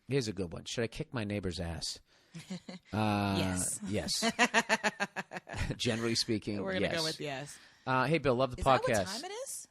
Here's a good one. Should I kick my neighbor's ass? Yes. Yes. Generally speaking, We're going to go with yes. Hey, Bill, love the Is podcast. that what time it is?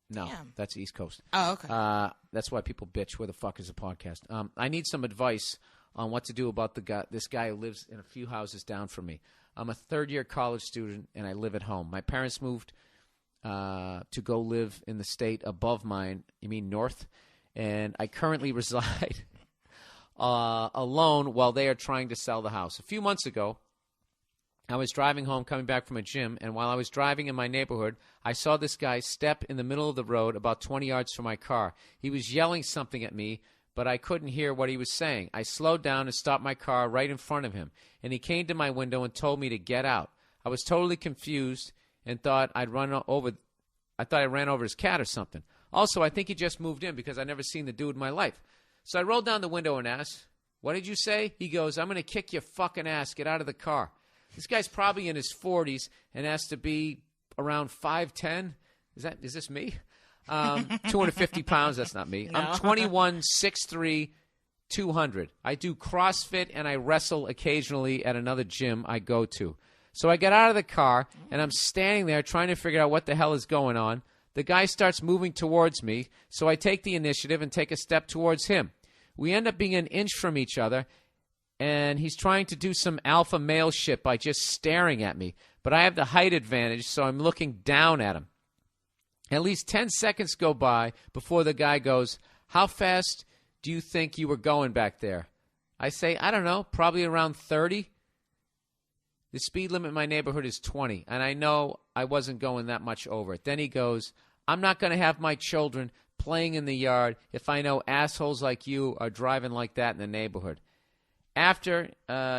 No, Damn. that's East Coast. Oh, okay. That's why people bitch. Where the fuck is the podcast? I need some advice on what to do about this guy who lives in a few houses down from me. I'm a third-year college student, and I live at home. My parents moved to go live in the state above mine. You mean north? And I currently reside alone while they are trying to sell the house. A few months ago, I was driving home coming back from a gym, and while I was driving in my neighborhood, I saw this guy step in the middle of the road about 20 yards from my car. He was yelling something at me, but I couldn't hear what he was saying. I slowed down and stopped my car right in front of him, and he came to my window and told me to get out. I was totally confused and thought I ran over his cat or something. Also, I think he just moved in because I'd never seen the dude in my life. So I rolled down the window and asked, "What did you say?" He goes, "I'm going to kick your fucking ass. Get out of the car." This guy's probably in his 40s and has to be around 5'10". Is this me? 250 pounds. That's not me. No. I'm 21, 6'3", 200. I do CrossFit and I wrestle occasionally at another gym I go to. So I get out of the car and I'm standing there trying to figure out what the hell is going on. The guy starts moving towards me, so I take the initiative and take a step towards him. We end up being an inch from each other, and he's trying to do some alpha male shit by just staring at me. But I have the height advantage, so I'm looking down at him. At least 10 seconds go by before the guy goes, "How fast do you think you were going back there?" I say, "I don't know, probably around 30. The speed limit in my neighborhood is 20, and I know I wasn't going that much over it. Then he goes, "I'm not going to have my children playing in the yard if I know assholes like you are driving like that in the neighborhood." After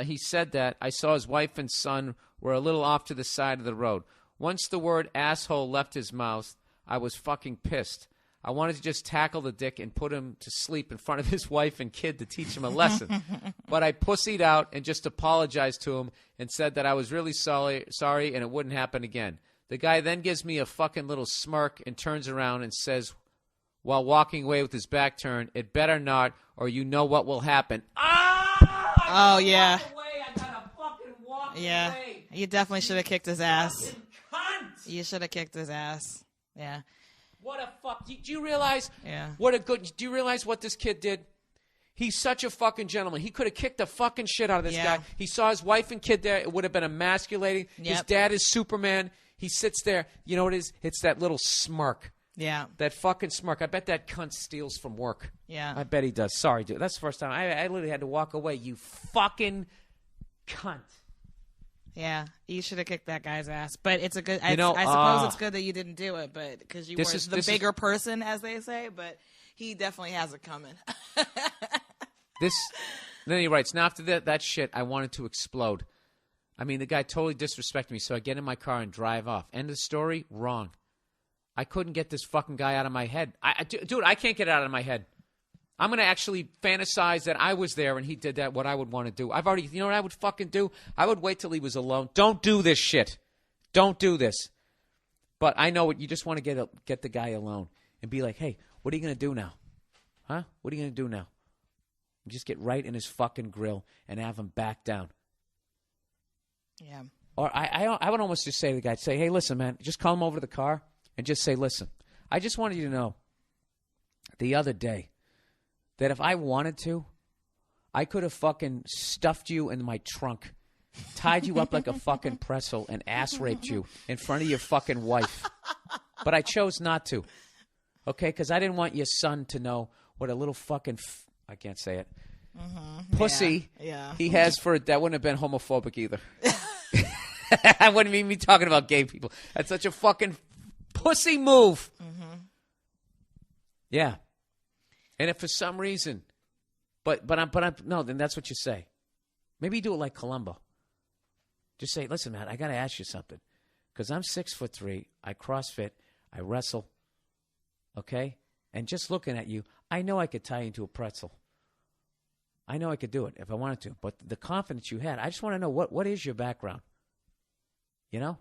he said that, I saw his wife and son were a little off to the side of the road. Once the word asshole left his mouth, I was fucking pissed. I wanted to just tackle the dick and put him to sleep in front of his wife and kid to teach him a lesson. But I pussied out and just apologized to him and said that I was really sorry and it wouldn't happen again. The guy then gives me a fucking little smirk and turns around and says, while walking away with his back turned, "It better not, or you know what will happen." Oh, yeah. I gotta fucking walk Yeah. away. You definitely should have kicked his ass. Fucking cunt. You should have kicked his ass. Yeah. What a fuck. Do you realize Yeah. do you realize what this kid did? He's such a fucking gentleman. He could have kicked the fucking shit out of this Yeah. guy. He saw his wife and kid there. It would have been emasculating. Yep. His dad is Superman. He sits there. You know what it is? It's that little smirk. Yeah. That fucking smirk. I bet that cunt steals from work. Yeah. I bet he does. Sorry, dude. That's the first time. I literally had to walk away. You fucking cunt. Yeah. You should have kicked that guy's ass. But it's a good, I You know, suppose it's good that you didn't do it, but because you were this the is- bigger person, as they say, but he definitely has it coming. Then he writes, "Now after that shit, I wanted to explode. I mean, the guy totally disrespected me, so I get in my car and drive off. End of story, wrong. I couldn't get this fucking guy out of my head. Dude, I can't get it out of my head. I'm going to actually fantasize that I was there and he did that, what I would want to do. You know what I would fucking do? I would wait till he was alone. Don't do this shit. Don't do this. But I know what you just want to get the guy alone and be like, "Hey, what are you going to do now? Huh? What are you going to do now?" And just get right in his fucking grill and have him back down. Yeah. Or I would almost just say to the guy, say, "Hey, listen, man, just call him over to the car and just say, listen, I just wanted you to know the other day that if I wanted to, I could have fucking stuffed you in my trunk, tied you up like a fucking pretzel, and ass raped you in front of your fucking wife. But I chose not to, okay? Because I didn't want your son to know what a little fucking, I can't say it, pussy he has for it. That wouldn't have been homophobic either. I wouldn't even be talking about gay people. That's such a fucking pussy move. Yeah. And if for some reason, but I'm no, then that's what you say. Maybe you do it like Columbo. Just say, "Listen, man, I got to ask you something. Because I'm 6'3", I CrossFit, I wrestle, okay? And just looking at you, I know I could tie you into a pretzel. I know I could do it if I wanted to. But the confidence you had, I just want to know, what is your background? You know?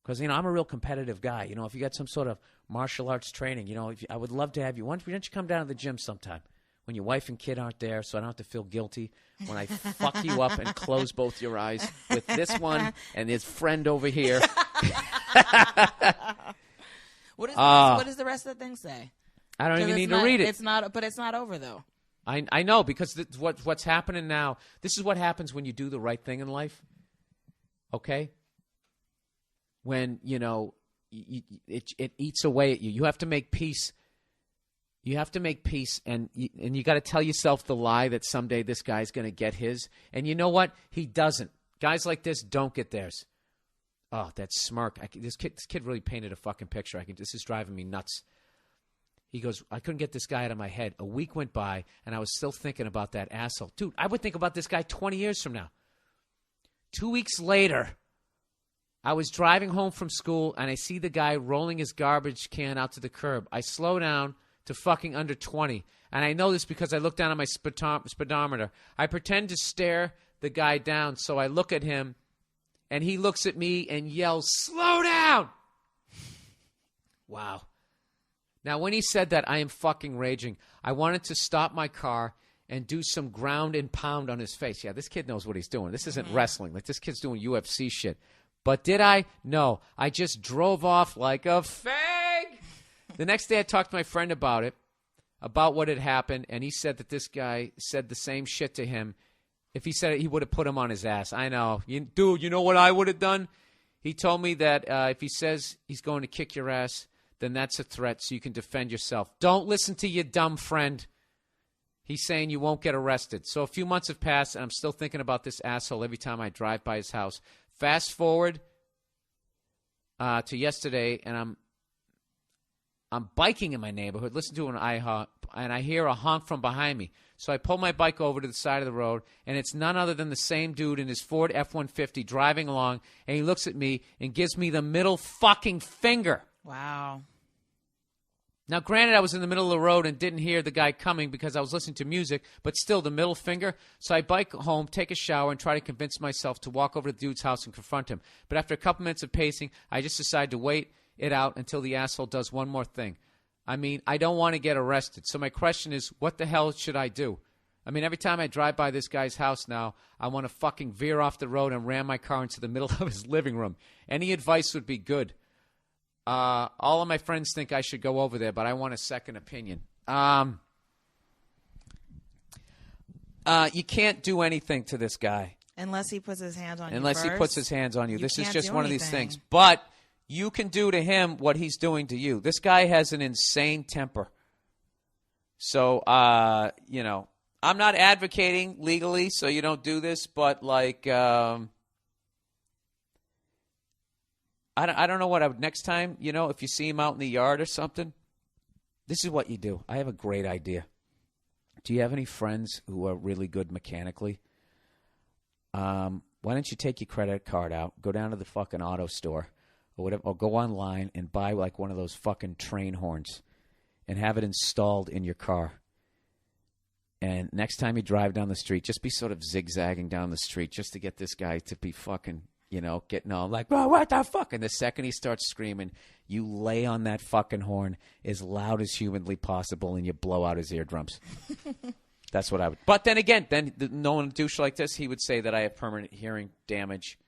Because, I'm a real competitive guy. If you got some sort of martial arts training, I would love to have you. Why don't you come down to the gym sometime when your wife and kid aren't there, so I don't have to feel guilty when I fuck you up and close both your eyes with this one and his friend over here. What does the rest of the thing say? I don't even need to read it. It's not over though. I know, because what's happening now, this is what happens when you do the right thing in life, okay? When, it eats away at you. You have to make peace. You have to make peace, and you got to tell yourself the lie that someday this guy's going to get his. And you know what? He doesn't. Guys like this don't get theirs. Oh, that smirk. This kid really painted a fucking picture. This is driving me nuts. He goes, I couldn't get this guy out of my head. A week went by, and I was still thinking about that asshole. Dude, I would think about this guy 20 years from now. 2 weeks later, I was driving home from school, and I see the guy rolling his garbage can out to the curb. I slow down to fucking under 20, and I know this because I look down at my speedometer. I pretend to stare the guy down, so I look at him, and he looks at me and yells, slow down! Wow. Now, when he said that, I am fucking raging. I wanted to stop my car and do some ground and pound on his face. Yeah, this kid knows what he's doing. This isn't wrestling. Like, this kid's doing UFC shit. But did I? No. I just drove off like a fag. The next day, I talked to my friend about it, about what had happened, and he said that this guy said the same shit to him. If he said it, he would have put him on his ass. I know. Dude, you know what I would have done? He told me that if he says he's going to kick your ass, then that's a threat so you can defend yourself. Don't listen to your dumb friend. He's saying you won't get arrested. So a few months have passed, and I'm still thinking about this asshole every time I drive by his house. Fast forward to yesterday, and I'm biking in my neighborhood, listen to an IHOP, and I hear a honk from behind me. So I pull my bike over to the side of the road, and it's none other than the same dude in his Ford F-150 driving along, and he looks at me and gives me the middle fucking finger. Wow. Now, granted, I was in the middle of the road and didn't hear the guy coming because I was listening to music, but still the middle finger. So I bike home, take a shower, and try to convince myself to walk over to the dude's house and confront him. But after a couple minutes of pacing, I just decide to wait it out until the asshole does one more thing. I mean, I don't want to get arrested. So my question is, what the hell should I do? I mean, every time I drive by this guy's house now, I want to fucking veer off the road and ram my car into the middle of his living room. Any advice would be good. All of my friends think I should go over there, but I want a second opinion. You can't do anything to this guy. Unless he puts his hands on you Unless he first. puts his hands on you. This is can't just do one of these anything. things. But you can do to him what he's doing to you. This guy has an insane temper. So, I'm not advocating legally so you don't do this, but like... I don't know what I would next time, if you see him out in the yard or something, this is what you do. I have a great idea. Do you have any friends who are really good mechanically? Why don't you take your credit card out, go down to the fucking auto store or whatever, or go online and buy like one of those fucking train horns and have it installed in your car. And next time you drive down the street, just be sort of zigzagging down the street just to get this guy to be fucking... getting all like, oh, what the fuck? And the second he starts screaming, you lay on that fucking horn as loud as humanly possible and you blow out his eardrums. That's what I would. But then again, knowing a douche like this, he would say that I have permanent hearing damage.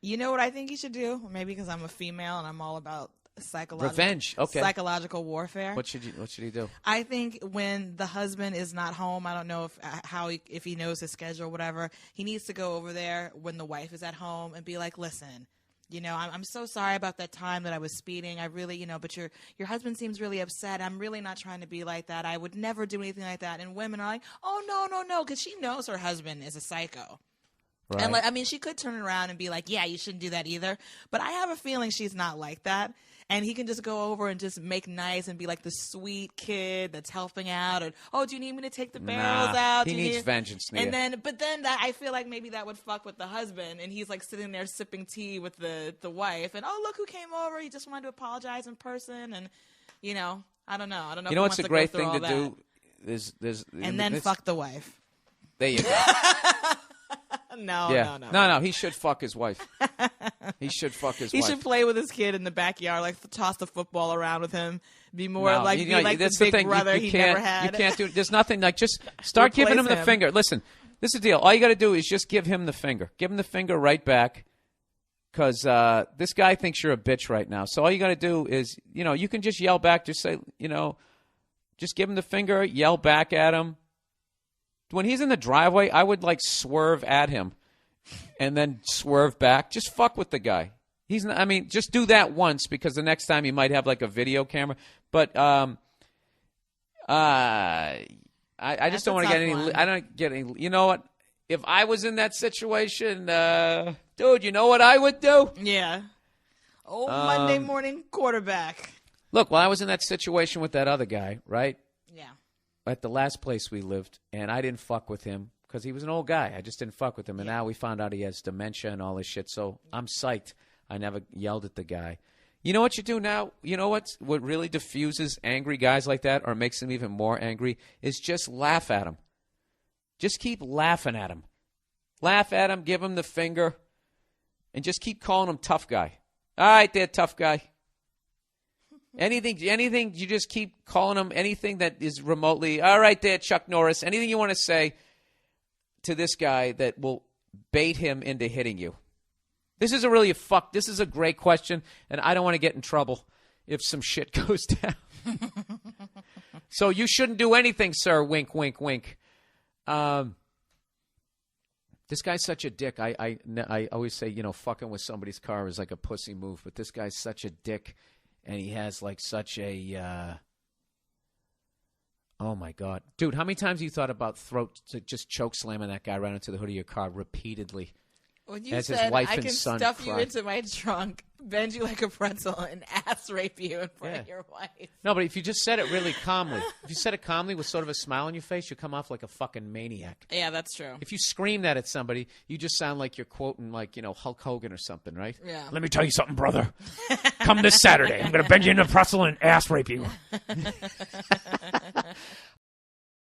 You know what I think you should do? Maybe because I'm a female and I'm all about revenge. Okay. Psychological warfare. What should he do? I think when the husband is not home, I don't know if he knows his schedule or whatever, he needs to go over there when the wife is at home and be like, listen, I'm so sorry about that time that I was speeding. I really, but your husband seems really upset. I'm really not trying to be like that. I would never do anything like that. And women are like, oh, no, because she knows her husband is a psycho. Right. And she could turn around and be like, yeah, you shouldn't do that either. But I have a feeling she's not like that. And he can just go over and just make nice and be like the sweet kid that's helping out. Or, oh, do you need me to take the barrels out? He needs vengeance. But then I feel like maybe that would fuck with the husband. And he's like sitting there sipping tea with the wife. And, oh, look who came over. He just wanted to apologize in person. And, I don't know. You know what's a great thing to do? And then fuck the wife. There you go. No. No. He should fuck his wife. He should fuck his He wife. should play with his kid in the backyard, like toss the football around with him. Be more No, like, you know, be like that's the big thing. brother you he can't, never had. You can't do. There's nothing like just start giving him the Replace him. finger. Listen, this is the deal. All you got to do is just give him the finger. Give him the finger right back, because this guy thinks you're a bitch right now. So all you got to do is, you can just yell back. Just say, just give him the finger. Yell back at him. When he's in the driveway, I would like swerve at him, and then swerve back. Just fuck with the guy. He's not, just do that once, because the next time you might have like a video camera. But I just don't want to get any. One. I don't get any. You know what? If I was in that situation, dude, you know what I would do? Yeah. Monday morning quarterback. Look, I was in that situation with that other guy, right? Yeah. At the last place we lived, and I didn't fuck with him because he was an old guy. I just didn't fuck with him, and now we found out he has dementia and all this shit. So I'm psyched. I never yelled at the guy. You know what you do now? You know what really diffuses angry guys like that, or makes them even more angry, is just laugh at him. Just keep laughing at him. Laugh at him, give him the finger, and just keep calling him tough guy. All right there, tough guy. Anything, you just keep calling him anything that is remotely, all right there, Chuck Norris. Anything you want to say to this guy that will bait him into hitting you. This is this is a great question, and I don't want to get in trouble if some shit goes down. So you shouldn't do anything, sir. Wink, wink, wink. This guy's such a dick. I always say, fucking with somebody's car is like a pussy move, but this guy's such a dick. And he has like such a, oh my God. Dude, how many times have you thought about just choke slamming that guy right into the hood of your car repeatedly? When you as said, his wife I and can son stuff cry. you into my trunk, bend you like a pretzel, and ass rape you in front of your wife. No, but if you just said it really calmly, if you said it calmly with sort of a smile on your face, you come off like a fucking maniac. Yeah, that's true. If you scream that at somebody, you just sound like you're quoting like, Hulk Hogan or something, right? Yeah. Let me tell you something, brother. Come this Saturday. I'm going to bend you into a pretzel and ass rape you.